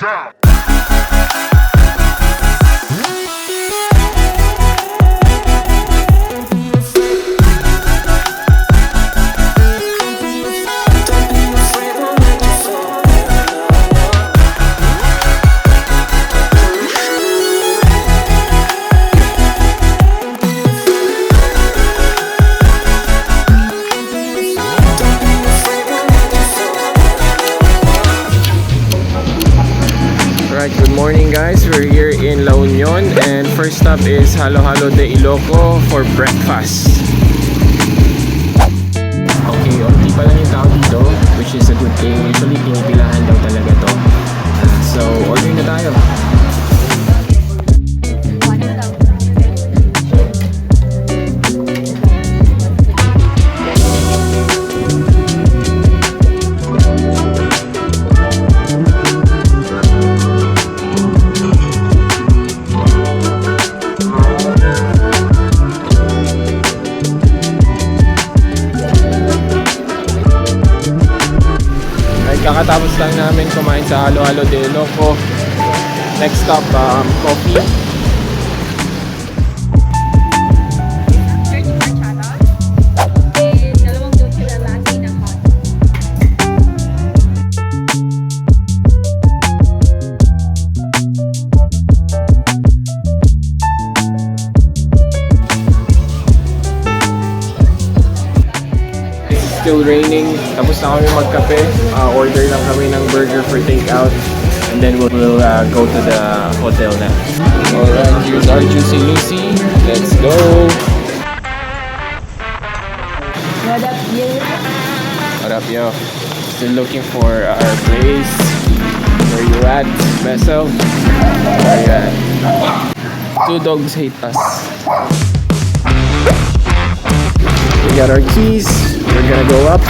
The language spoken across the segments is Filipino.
down. Good morning guys, we're here in La Union and first stop is Halo-Halo de Iloko for breakfast. Okay, onti pa lang yung tao dito, which is a good thing. Usually pinipilahan daw talaga to. So, order na tayo. Kakatapos lang namin kumain sa Halo-Halo de Iloko. Next stop, coffee. Still raining. Tapos na kami magkape. Order lang kami ng burger for takeout. And then we'll go to the hotel na. Alright, here's our Juicy Lucy. Let's go! What up, yo? What up, yo? Still looking for our place. Where you at, Vessel? Where you at? Two dogs hate us. We got our keys. We're gonna go up.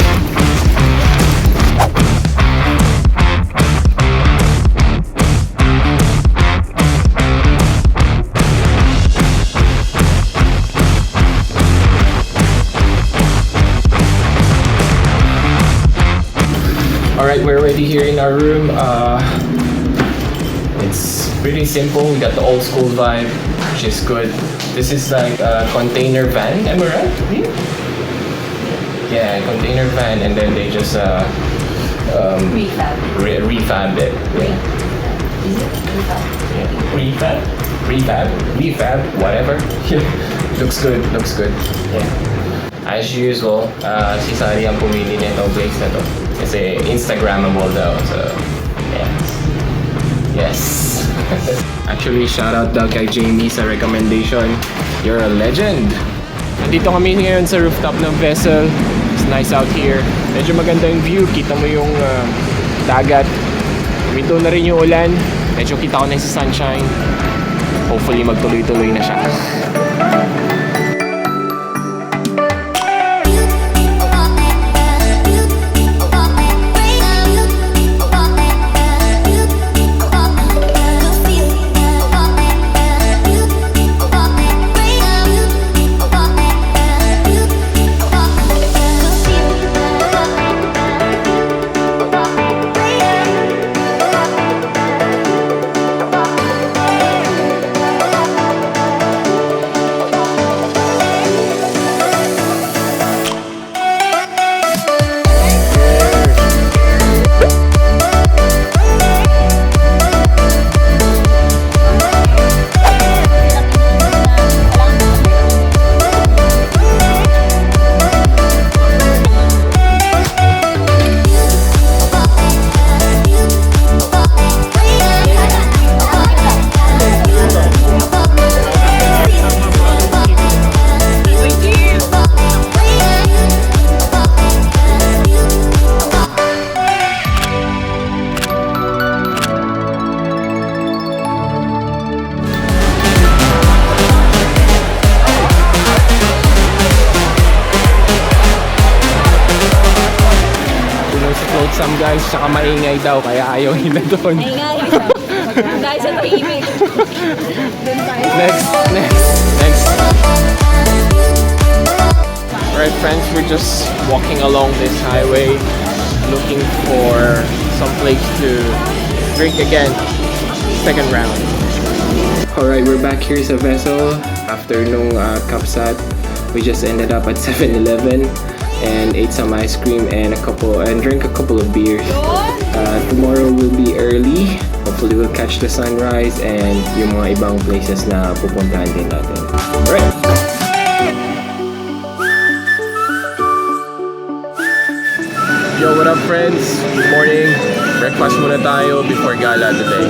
Alright, we're already here in our room. It's pretty simple. We got the old school vibe, which is good. This is like a container van, am I right? Yeah, container van, and then they just refab it. Yeah. Is it refab? Yeah. Refab, whatever. Looks good. Yeah. As usual, si Sari ang pumili nitong place na to. Kasi Instagrammable daw, so yes. Actually, shout out daw kay Jamie sa recommendation. You're a legend. Nandito kami ngayon sa rooftop ng Vessel. It's nice out here. Medyo maganda yung view. Kita mo yung dagat. Huminto na rin yung ulan. Medyo kita ko na yung sunshine. Hopefully magtuloy-tuloy na siya. Flotsam guys, tsaka maingay daw kaya ayaw nila doon. Maingay. Guys, ang tahimik. Next. Alright friends, we're just walking along this highway looking for some place to drink again. Second round. Alright, we're back here sa vessel. After nung Kabsat, we just ended up at 7-Eleven and ate some ice cream and drank a couple of beers. Tomorrow will be early. Hopefully we'll catch the sunrise and yung mga ibang places na pupuntahan din natin. Alright! Yo, what up friends? Good morning. Breakfast muna tayo before gala today.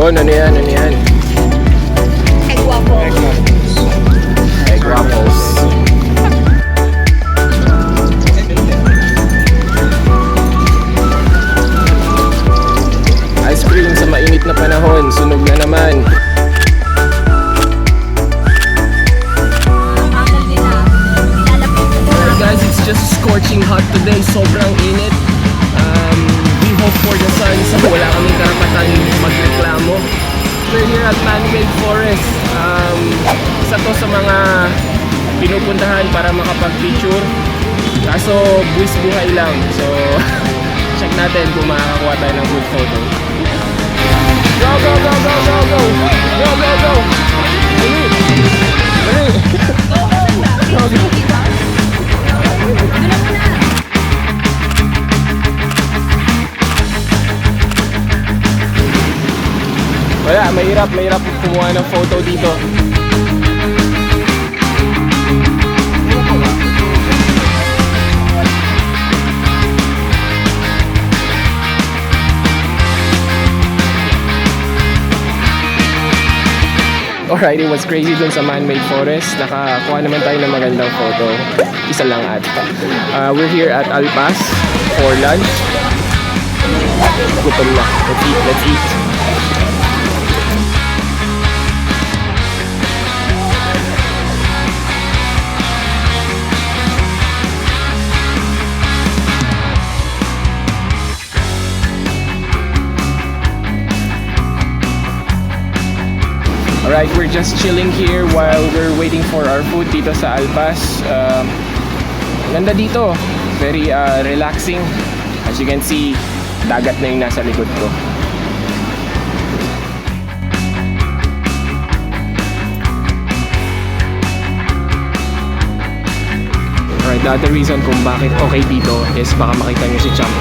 Ano yan? Ano yan? Egg waffles. Egg waffles. Ice cream sa mainit na panahon. Sunog na naman. Guys, it's just scorching hot today. Sobrang init. We hope for the sun. So wala kaming karapatan magreklamo. We're here at Man-made Forest. Isa to sa mga pinupuntahan para makapag-picture. Kaso buwis buhay lang. So check natin kung makakakuha tayo ng good photo. Go, go, go, go, go, go! Go, go, go! Dali! Dali! Go, go! Wala, mahirap kumuha ng photo dito. Alright, it was crazy dun sa man-made forest. Nakakuha naman tayo ng magandang photo. Isa lang ata. We're here at Alpas for lunch. Gutom na. Let's eat, let's eat. Alright, we're just chilling here while we're waiting for our food dito sa Alpas. Ganda dito. Very relaxing. As you can see, dagat na yung nasa likod ko. Alright, the other reason kung bakit okay dito is baka makita nyo si Champ.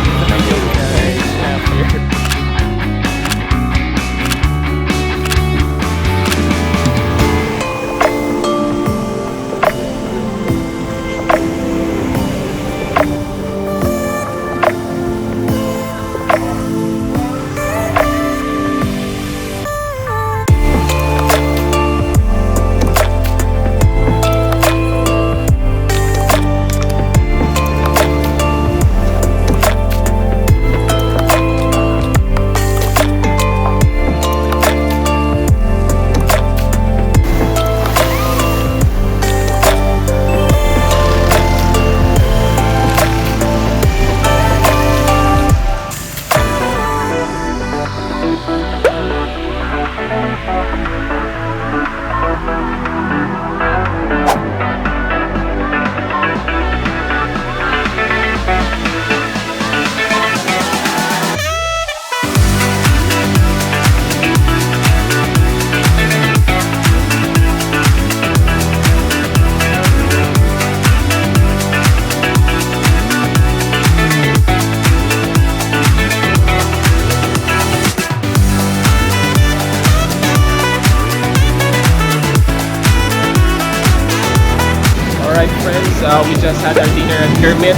We just had our dinner at Kermit,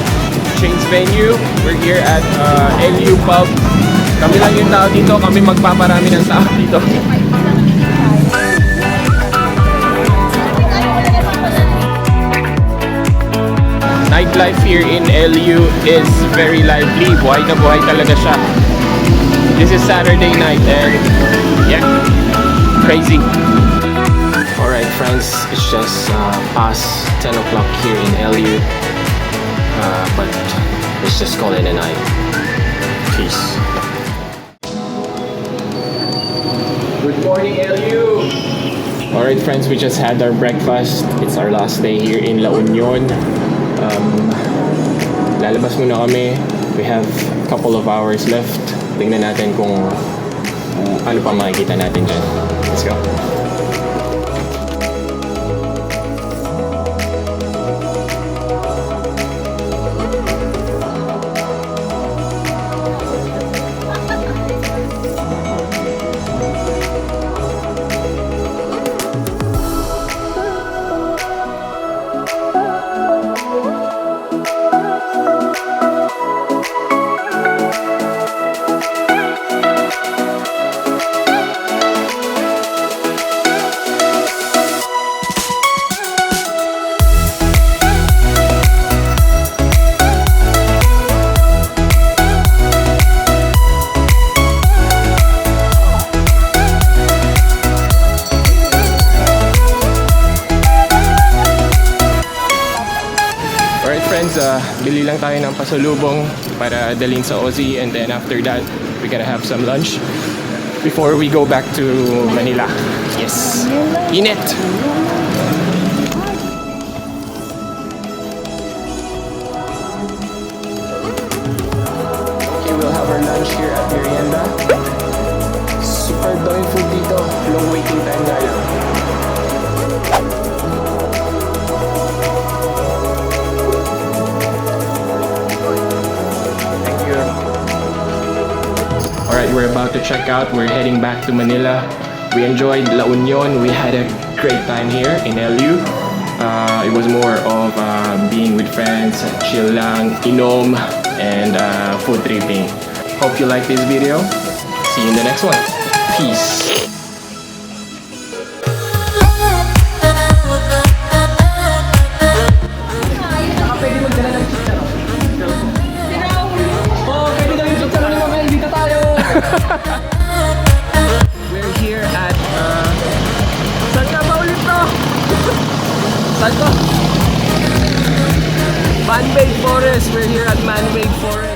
Change venue. We're here at Elyu Pub. Kami lang yung tao dito, kami magpaparami ng tao dito. Nightlife here in Elyu is very lively. Buhay na buhay talaga siya. This is Saturday night and yeah, crazy. Alright friends, it's just past 10 o'clock here in Elyu. But let's just call it a night. Peace. Good morning, Elyu! Alright friends, we just had our breakfast. It's our last day here in La Union. Lalabas muna kami. We have a couple of hours left. Tingnan natin kung ano pa makikita natin dyan. Let's go. Bili lang tayo ng pasalubong para dalhin sa Aussie, and then after that we gotta have some lunch before we go back to Manila. Yes! Init! Okay, we'll have our lunch here at Miryinda. Super daming food dito. Long waiting time nga lang. Alright, we're about to check out. We're heading back to Manila. We enjoyed La Union. We had a great time here in Elyu. It was more of being with friends, chill lang, inom, and food tripping. Hope you like this video. See you in the next one. Peace. We're here at saan nga ba ulit to? Saan to? Man-made forest. We're here at Man-made forest.